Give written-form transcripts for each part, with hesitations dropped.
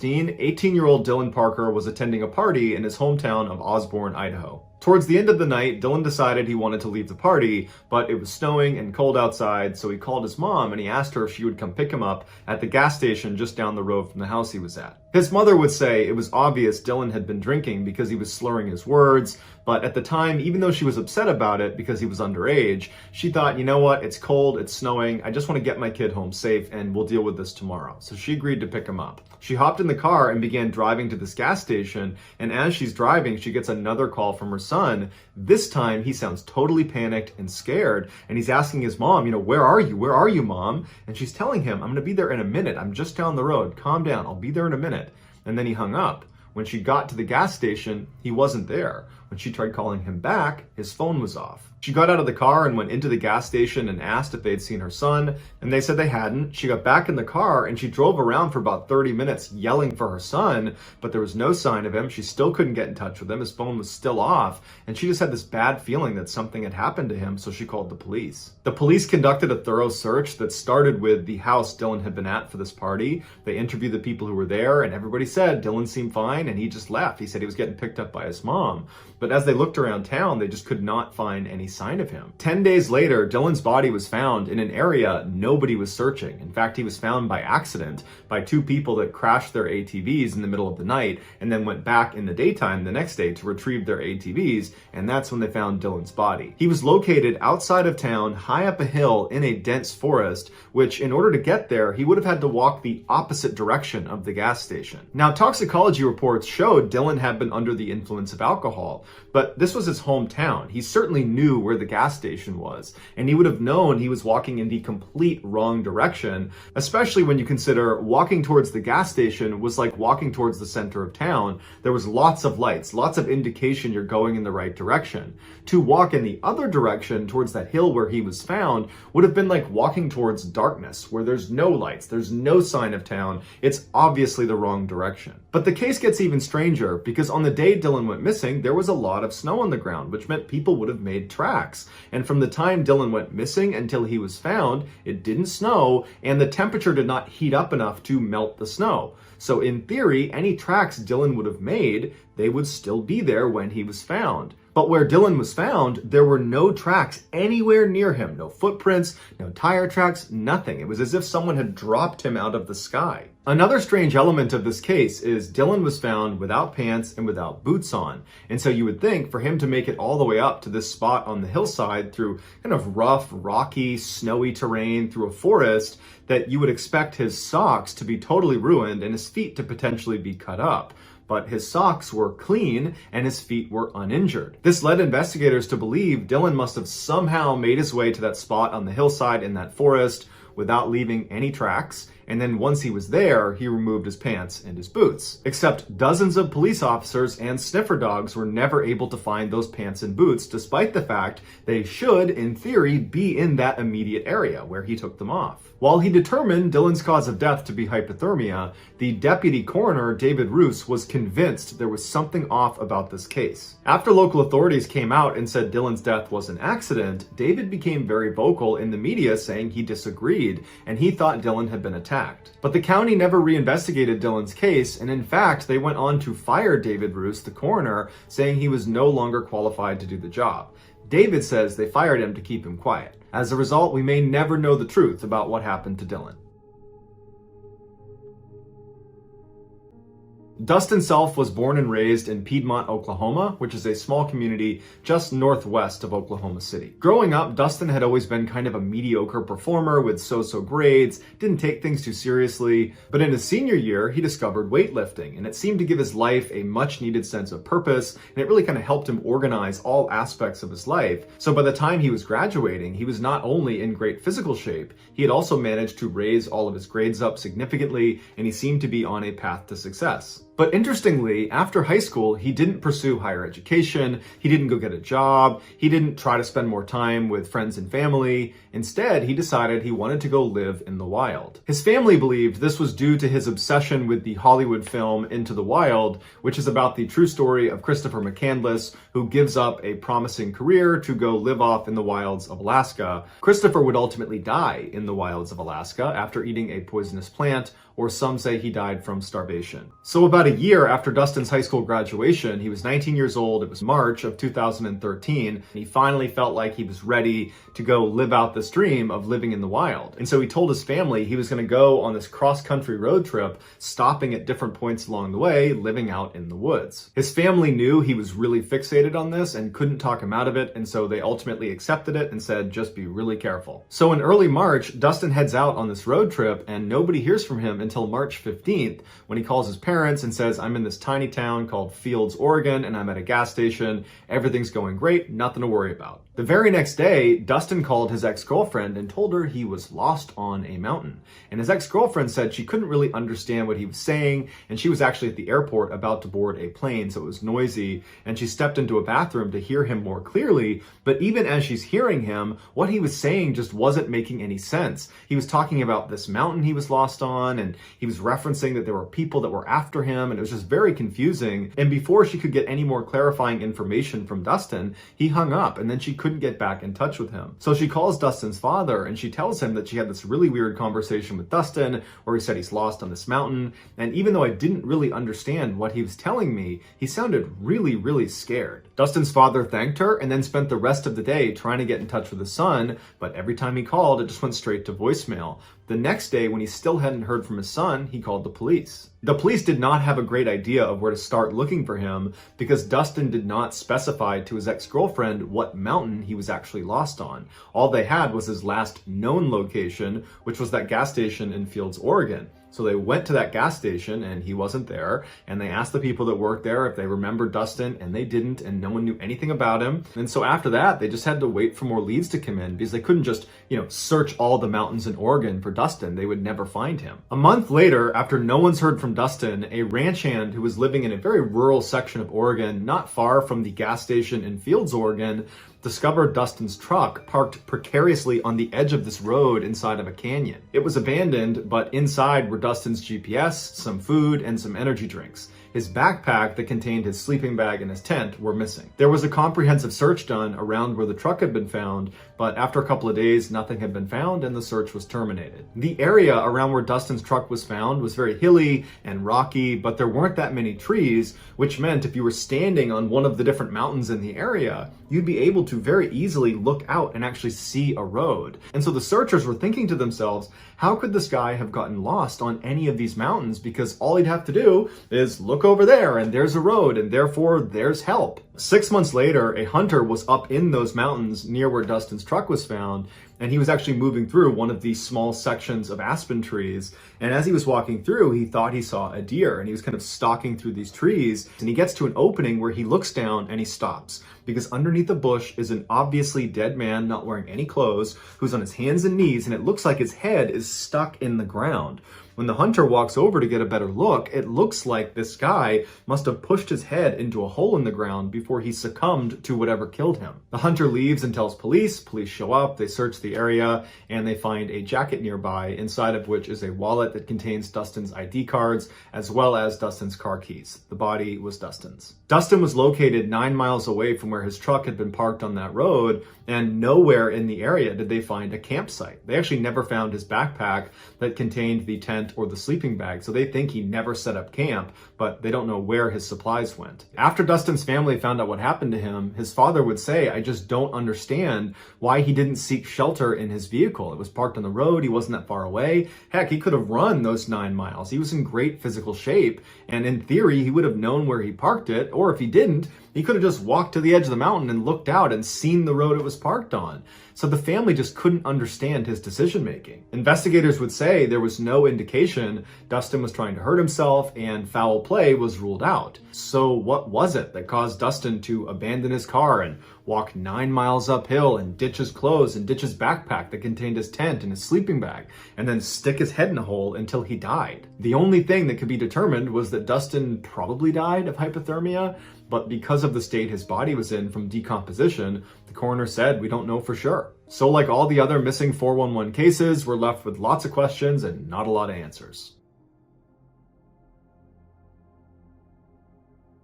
2016, 18-year-old Dylan Parker was attending a party in his hometown of Osborne, Idaho. Towards the end of the night, Dylan decided he wanted to leave the party, but it was snowing and cold outside, so he called his mom and he asked her if she would come pick him up at the gas station just down the road from the house he was at. His mother would say it was obvious Dylan had been drinking because he was slurring his words, but at the time, even though she was upset about it because he was underage, she thought, you know what, it's cold, it's snowing, I just want to get my kid home safe and we'll deal with this tomorrow. So she agreed to pick him up. She hopped in the car and began driving to this gas station, and as she's driving, she gets another call from her son. This time, he sounds totally panicked and scared, and he's asking his mom, where are you? Where are you, Mom? And she's telling him, I'm going to be there in a minute. I'm just down the road. Calm down. I'll be there in a minute. And then he hung up. When she got to the gas station, he wasn't there. When she tried calling him back, his phone was off. She got out of the car and went into the gas station and asked if they'd seen her son, and they said they hadn't. She got back in the car and she drove around for about 30 minutes yelling for her son, but there was no sign of him. She still couldn't get in touch with him. His phone was still off, and she just had this bad feeling that something had happened to him, so she called the police. The police conducted a thorough search that started with the house Dylan had been at for this party. They interviewed the people who were there, and everybody said Dylan seemed fine, and he just left. He said he was getting picked up by his mom. But as they looked around town, they just could not find any sign of him. 10 days later, Dylan's body was found in an area nobody was searching. In fact, he was found by accident by two people that crashed their ATVs in the middle of the night and then went back in the daytime the next day to retrieve their ATVs, and that's when they found Dylan's body. He was located outside of town, high up a hill in a dense forest, which in order to get there, he would have had to walk the opposite direction of the gas station. Now, toxicology reports showed Dylan had been under the influence of alcohol, but this was his hometown. He certainly knew where the gas station was, and he would have known he was walking in the complete wrong direction, especially when you consider walking towards the gas station was like walking towards the center of town. There was lots of lights, lots of indication you're going in the right direction. To walk in the other direction towards that hill where he was found would have been like walking towards darkness, where there's no lights, there's no sign of town. It's obviously the wrong direction. But the case gets even stranger because on the day Dylan went missing, there was a lot of snow on the ground, which meant people would have made tracks. And from the time Dylan went missing until he was found, it didn't snow, and the temperature did not heat up enough to melt the snow. So in theory, any tracks Dylan would have made, they would still be there when he was found. But where Dylan was found, there were no tracks anywhere near him. No footprints, no tire tracks, nothing. It was as if someone had dropped him out of the sky. Another strange element of this case is Dylan was found without pants and without boots on. And so you would think for him to make it all the way up to this spot on the hillside through kind of rough, rocky, snowy terrain through a forest, that you would expect his socks to be totally ruined and his feet to potentially be cut up. But his socks were clean and his feet were uninjured. This led investigators to believe Dylan must have somehow made his way to that spot on the hillside in that forest without leaving any tracks, and then once he was there, he removed his pants and his boots. Except dozens of police officers and sniffer dogs were never able to find those pants and boots, despite the fact they should, in theory, be in that immediate area where he took them off. While he determined Dylan's cause of death to be hypothermia, the deputy coroner, David Roos, was convinced there was something off about this case. After local authorities came out and said Dylan's death was an accident, David became very vocal in the media saying he disagreed and he thought Dylan had been attacked. But the county never reinvestigated Dylan's case, and in fact, they went on to fire David Roos, the coroner, saying he was no longer qualified to do the job. David says they fired him to keep him quiet. As a result, we may never know the truth about what happened to Dylan. Dustin Self was born and raised in Piedmont, Oklahoma, which is a small community just northwest of Oklahoma City. Growing up, Dustin had always been kind of a mediocre performer with so-so grades, didn't take things too seriously, but in his senior year, he discovered weightlifting, and it seemed to give his life a much-needed sense of purpose, and it really kind of helped him organize all aspects of his life. So by the time he was graduating, he was not only in great physical shape, he had also managed to raise all of his grades up significantly, and he seemed to be on a path to success. But interestingly, after high school, he didn't pursue higher education, he didn't go get a job, he didn't try to spend more time with friends and family. Instead, he decided he wanted to go live in the wild. His family believed this was due to his obsession with the Hollywood film Into the Wild, which is about the true story of Christopher McCandless, who gives up a promising career to go live off in the wilds of Alaska. Christopher would ultimately die in the wilds of Alaska after eating a poisonous plant, or some say he died from starvation. So about a year after Dustin's high school graduation, he was 19 years old, it was March of 2013, and he finally felt like he was ready to go live out this dream of living in the wild. And so he told his family he was going to go on this cross-country road trip, stopping at different points along the way, living out in the woods. His family knew he was really fixated on this and couldn't talk him out of it, and so they ultimately accepted it and said, just be really careful. So in early March, Dustin heads out on this road trip, and nobody hears from him until March 15th, when he calls his parents and says, I'm in this tiny town called Fields, Oregon, and I'm at a gas station. Everything's going great, nothing to worry about. The very next day, Dustin called his ex-girlfriend and told her he was lost on a mountain. And his ex-girlfriend said she couldn't really understand what he was saying, and she was actually at the airport about to board a plane, so it was noisy, and she stepped into a bathroom to hear him more clearly, but even as she's hearing him, what he was saying just wasn't making any sense. He was talking about this mountain he was lost on, and he was referencing that there were people that were after him, and it was just very confusing. And before she could get any more clarifying information from Dustin, he hung up, and then she couldn't get back in touch with him. So she calls Dustin's father, and she tells him that she had this really weird conversation with Dustin, where he said he's lost on this mountain, and even though I didn't really understand what he was telling me, he sounded really, really scared. Dustin's father thanked her, and then spent the rest of the day trying to get in touch with his son, but every time he called, it just went straight to voicemail. The next day, when he still hadn't heard from his son, he called the police. The police did not have a great idea of where to start looking for him because Dustin did not specify to his ex-girlfriend what mountain he was actually lost on. All they had was his last known location, which was that gas station in Fields, Oregon. So they went to that gas station and he wasn't there, and they asked the people that worked there if they remembered Dustin, and they didn't, and no one knew anything about him. And so after that, they just had to wait for more leads to come in because they couldn't just, search all the mountains in Oregon for Dustin. They would never find him. A month later, after no one's heard from Dustin, a ranch hand who was living in a very rural section of Oregon, not far from the gas station in Fields, Oregon, discovered Dustin's truck parked precariously on the edge of this road inside of a canyon. It was abandoned, but inside were Dustin's GPS, some food, and some energy drinks. His backpack that contained his sleeping bag and his tent were missing. There was a comprehensive search done around where the truck had been found, but after a couple of days, nothing had been found and the search was terminated. The area around where Dustin's truck was found was very hilly and rocky, but there weren't that many trees, which meant if you were standing on one of the different mountains in the area, you'd be able to very easily look out and actually see a road. And so the searchers were thinking to themselves, how could this guy have gotten lost on any of these mountains? Because all he'd have to do is look over there and there's a road, and therefore there's help. 6 months later, a hunter was up in those mountains near where Dustin's truck was found, and he was actually moving through one of these small sections of aspen trees. And as he was walking through, he thought he saw a deer, and he was kind of stalking through these trees, and he gets to an opening where he looks down and he stops, because underneath the bush is an obviously dead man not wearing any clothes, who's on his hands and knees, and it looks like his head is stuck in the ground. When the hunter walks over to get a better look, it looks like this guy must have pushed his head into a hole in the ground before he succumbed to whatever killed him. The hunter leaves and tells police. Police show up, they search the area, and they find a jacket nearby, inside of which is a wallet that contains Dustin's ID cards, as well as Dustin's car keys. The body was Dustin's. Dustin was located 9 miles away from where his truck had been parked on that road, and nowhere in the area did they find a campsite. They actually never found his backpack that contained the tent or the sleeping bag, so they think he never set up camp, but they don't know where his supplies went. After Dustin's family found out what happened to him, his father would say, I just don't understand why he didn't seek shelter in his vehicle. It was parked on the road, he wasn't that far away. Heck, he could have run those 9 miles. He was in great physical shape, and in theory, he would have known where he parked it, or if he didn't, he could have just walked to the edge of the mountain and looked out and seen the road it was parked on. So the family just couldn't understand his decision making. Investigators would say there was no indication vacation, Dustin was trying to hurt himself and foul play was ruled out. So what was it that caused Dustin to abandon his car and walk 9 miles uphill and ditch his clothes and ditch his backpack that contained his tent and his sleeping bag and then stick his head in a hole until he died? The only thing that could be determined was that Dustin probably died of hypothermia, but because of the state his body was in from decomposition, the coroner said we don't know for sure. So like all the other missing 411 cases, we're left with lots of questions and not a lot of answers.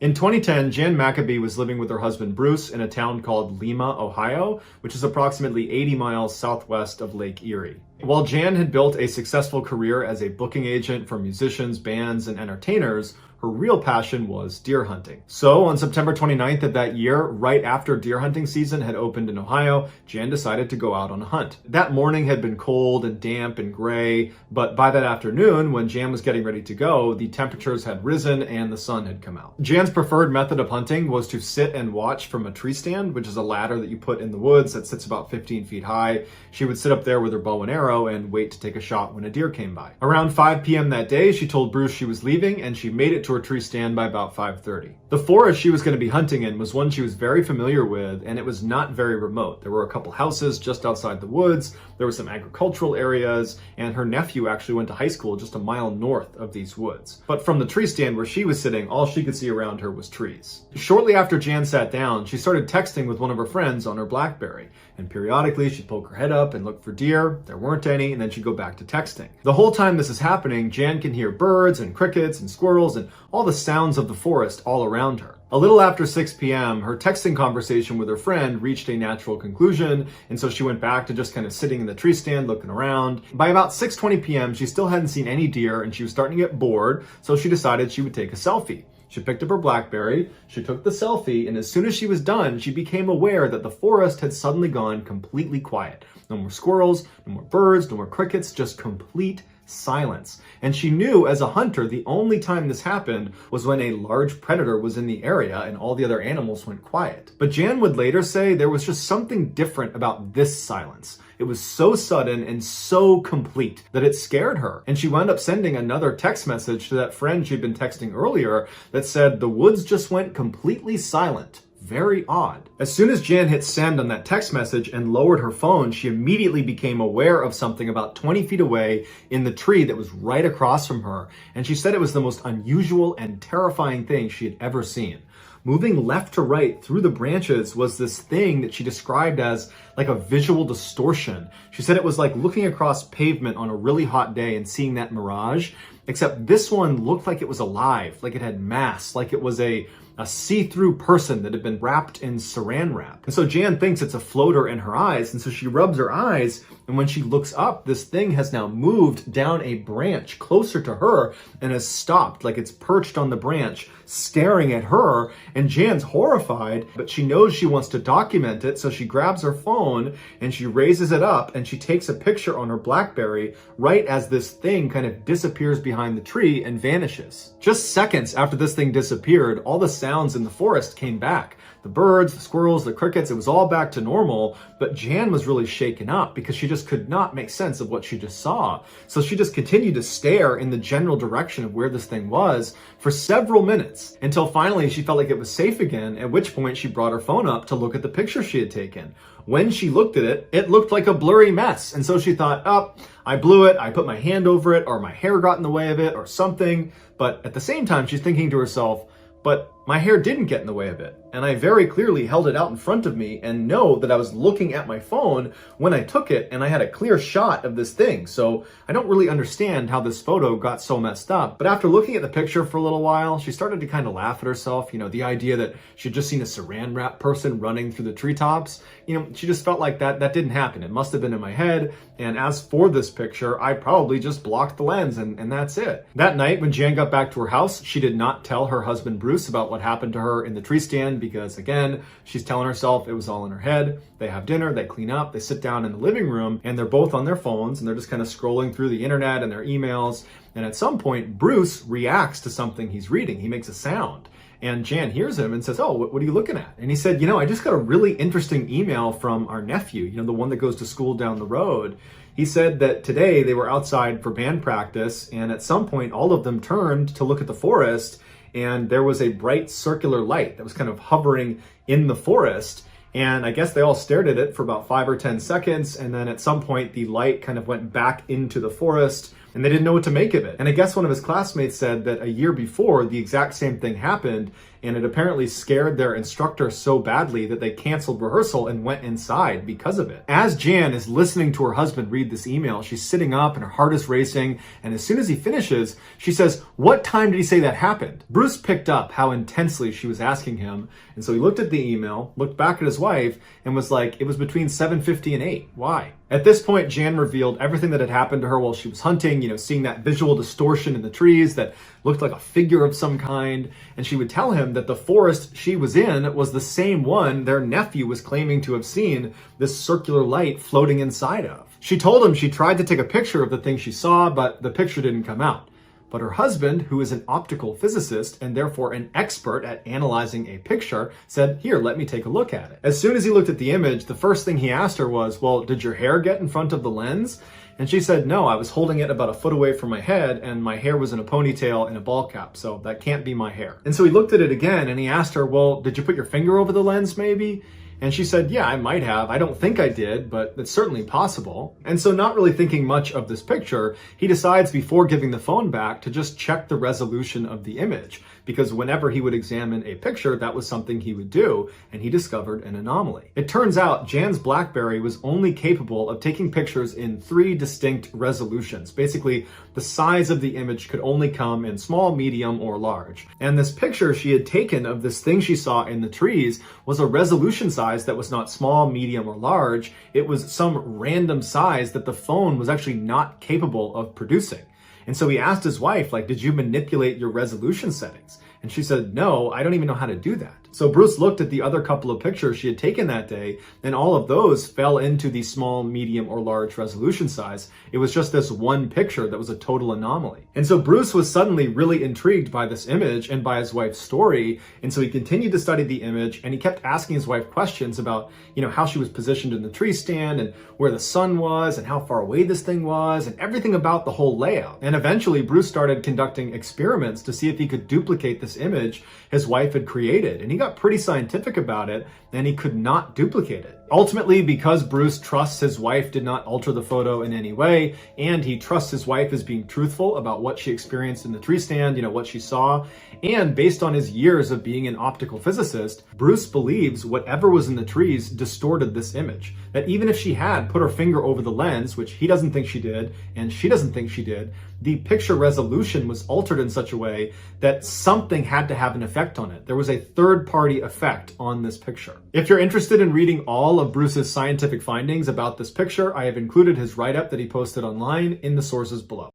In 2010, Jan Maccabee was living with her husband Bruce in a town called Lima, Ohio, which is approximately 80 miles southwest of Lake Erie. While Jan had built a successful career as a booking agent for musicians, bands, and entertainers, her real passion was deer hunting. So on September 29th of that year, right after deer hunting season had opened in Ohio, Jan decided to go out on a hunt. That morning had been cold and damp and gray, but by that afternoon, when Jan was getting ready to go, the temperatures had risen and the sun had come out. Jan's preferred method of hunting was to sit and watch from a tree stand, which is a ladder that you put in the woods that sits about 15 feet high. She would sit up there with her bow and arrow and wait to take a shot when a deer came by. Around 5 p.m. that day, she told Bruce she was leaving and she made it to her tree stand by about 5:30. The forest she was going to be hunting in was one she was very familiar with, and it was not very remote. There were a couple houses just outside the woods, there were some agricultural areas, and her nephew actually went to high school just a mile north of these woods. But from the tree stand where she was sitting, all she could see around her was trees. Shortly after Jan sat down, she started texting with one of her friends on her BlackBerry, and periodically she'd poke her head up and look for deer. There weren't any, and then she'd go back to texting. The whole time this is happening, Jan can hear birds and crickets and squirrels and all the sounds of the forest all around her. A little after 6 p.m., her texting conversation with her friend reached a natural conclusion, and so she went back to just kind of sitting in the tree stand looking around. By about 6:20 p.m., she still hadn't seen any deer, and she was starting to get bored, so she decided she would take a selfie. She picked up her BlackBerry, she took the selfie, and as soon as she was done, she became aware that the forest had suddenly gone completely quiet. No more squirrels, no more birds, no more crickets, just complete silence. And she knew as a hunter, the only time this happened was when a large predator was in the area and all the other animals went quiet. But Jan would later say there was just something different about this silence. It was so sudden and so complete that it scared her. And she wound up sending another text message to that friend she'd been texting earlier that said, "The woods just went completely silent. Very odd." As soon as Jan hit send on that text message and lowered her phone, she immediately became aware of something about 20 feet away in the tree that was right across from her. And she said it was the most unusual and terrifying thing she had ever seen. Moving left to right through the branches was this thing that she described as like a visual distortion. She said it was like looking across pavement on a really hot day and seeing that mirage, except this one looked like it was alive, like it had mass, like it was a see-through person that had been wrapped in Saran Wrap. And so Jan thinks it's a floater in her eyes, and so she rubs her eyes, and when she looks up, this thing has now moved down a branch closer to her and has stopped, like it's perched on the branch, staring at her, and Jan's horrified, but she knows she wants to document it, so she grabs her phone and she raises it up and she takes a picture on her BlackBerry right as this thing kind of disappears behind the tree and vanishes. Just seconds after this thing disappeared, all the sounds in the forest came back. The birds, the squirrels, the crickets, it was all back to normal, but Jan was really shaken up because she just could not make sense of what she just saw. So she just continued to stare in the general direction of where this thing was for several minutes until finally she felt like it was safe again, at which point she brought her phone up to look at the picture she had taken. When she looked at it, it looked like a blurry mess, and so she thought, oh, I blew it, I put my hand over it, or my hair got in the way of it, or something. But at the same time, she's thinking to herself, but my hair didn't get in the way of it, and I very clearly held it out in front of me and know that I was looking at my phone when I took it, and I had a clear shot of this thing, so I don't really understand how this photo got so messed up. But after looking at the picture for a little while, she started to kind of laugh at herself, the idea that she'd just seen a Saran Wrap person running through the treetops. She just felt like that didn't happen. It must have been in my head, and as for this picture, I probably just blocked the lens, and that's it. That night, when Jan got back to her house, she did not tell her husband Bruce about what what happened to her in the tree stand because, again, she's telling herself it was all in her head. They have dinner, they clean up, they sit down in the living room, and they're both on their phones, and they're just kind of scrolling through the internet and their emails. And at some point, Bruce reacts to something he's reading. He makes a sound. And Jan hears him and says, oh, what are you looking at? And he said, I just got a really interesting email from our nephew, the one that goes to school down the road. He said that today they were outside for band practice, and at some point, all of them turned to look at the forest, and there was a bright circular light that was kind of hovering in the forest. And I guess they all stared at it for about 5 or 10 seconds, and then at some point, the light kind of went back into the forest, and they didn't know what to make of it. And I guess one of his classmates said that a year before, the exact same thing happened, and it apparently scared their instructor so badly that they canceled rehearsal and went inside because of it. As Jan is listening to her husband read this email, she's sitting up and her heart is racing, and as soon as he finishes, she says, what time did he say that happened? Bruce picked up how intensely she was asking him, and so he looked at the email, looked back at his wife, and was like, it was between 7:50 and 8. Why? At this point, Jan revealed everything that had happened to her while she was hunting, seeing that visual distortion in the trees that looked like a figure of some kind. And she would tell him that the forest she was in was the same one their nephew was claiming to have seen this circular light floating inside of. She told him she tried to take a picture of the thing she saw, but the picture didn't come out. But her husband, who is an optical physicist and therefore an expert at analyzing a picture, said, here, let me take a look at it. As soon as he looked at the image, the first thing he asked her was, well, did your hair get in front of the lens? And she said, no, I was holding it about a foot away from my head and my hair was in a ponytail and a ball cap, so that can't be my hair. And so he looked at it again and he asked her, well, did you put your finger over the lens maybe? And she said, yeah, I might have. I don't think I did, but it's certainly possible. And so not really thinking much of this picture, he decides before giving the phone back to just check the resolution of the image, because whenever he would examine a picture, that was something he would do, and he discovered an anomaly. It turns out Jan's BlackBerry was only capable of taking pictures in 3 distinct resolutions. Basically, the size of the image could only come in small, medium, or large. And this picture she had taken of this thing she saw in the trees was a resolution size that was not small, medium, or large. It was some random size that the phone was actually not capable of producing. And so he asked his wife, did you manipulate your resolution settings? And she said, no, I don't even know how to do that. So Bruce looked at the other couple of pictures she had taken that day, and all of those fell into the small, medium, or large resolution size. It was just this one picture that was a total anomaly. And so Bruce was suddenly really intrigued by this image and by his wife's story. And so he continued to study the image, and he kept asking his wife questions about, how she was positioned in the tree stand and where the sun was and how far away this thing was and everything about the whole layout. And eventually Bruce started conducting experiments to see if he could duplicate this image his wife had created. And he got pretty scientific about it, and he could not duplicate it. Ultimately, because Bruce trusts his wife did not alter the photo in any way, and he trusts his wife as being truthful about what she experienced in the tree stand, what she saw, and based on his years of being an optical physicist, Bruce believes whatever was in the trees distorted this image. That even if she had put her finger over the lens, which he doesn't think she did, and she doesn't think she did, the picture resolution was altered in such a way that something had to have an effect on it. There was a third-party effect on this picture. If you're interested in reading all of Bruce's scientific findings about this picture, I have included his write-up that he posted online in the sources below.